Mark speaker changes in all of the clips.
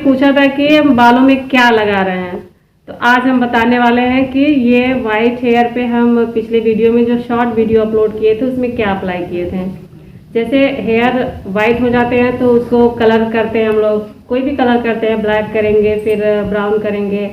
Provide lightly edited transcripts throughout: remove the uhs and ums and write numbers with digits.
Speaker 1: पूछा था कि हम बालों में क्या लगा रहे हैं, तो आज हम बताने वाले हैं कि ये वाइट हेयर पे हम पिछले वीडियो में जो शॉर्ट वीडियो अपलोड किए थे उसमें क्या अप्लाई किए थे। जैसे हेयर वाइट हो जाते हैं तो उसको कलर करते हैं हम लोग, कोई भी कलर करते हैं, ब्लैक करेंगे, फिर ब्राउन करेंगे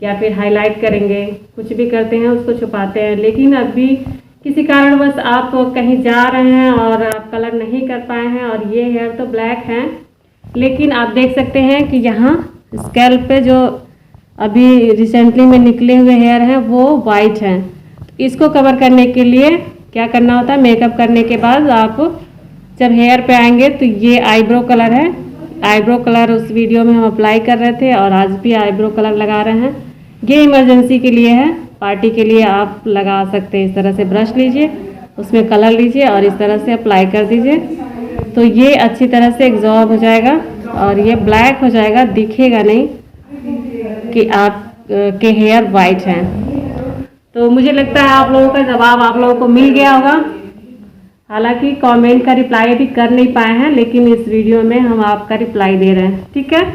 Speaker 1: या फिर हाईलाइट करेंगे, कुछ भी करते हैं, उसको छुपाते हैं। लेकिन अभी किसी कारणवश आप कहीं जा रहे हैं और आप कलर नहीं कर पाए हैं और ये हेयर तो ब्लैक हैं, लेकिन आप देख सकते हैं कि यहाँ स्कैल्प पे जो अभी रिसेंटली में निकले हुए हेयर हैं वो वाइट हैं। इसको कवर करने के लिए क्या करना होता है, मेकअप करने के बाद आप जब हेयर पे आएंगे तो ये आईब्रो कलर है। आईब्रो कलर उस वीडियो में हम अप्लाई कर रहे थे और आज भी आईब्रो कलर लगा रहे हैं। ये इमरजेंसी के लिए है, पार्टी के लिए आप लगा सकते हैं। इस तरह से ब्रश लीजिए, उसमें कलर लीजिए और इस तरह से अप्लाई कर दीजिए तो ये अच्छी तरह से एग्जॉर्ब हो जाएगा और ये ब्लैक हो जाएगा, दिखेगा नहीं कि आप के हेयर वाइट हैं। तो मुझे लगता है आप लोगों का जवाब आप लोगों को मिल गया होगा। हालांकि कमेंट का रिप्लाई अभी कर नहीं पाए हैं, लेकिन इस वीडियो में हम आपका रिप्लाई दे रहे हैं। ठीक है।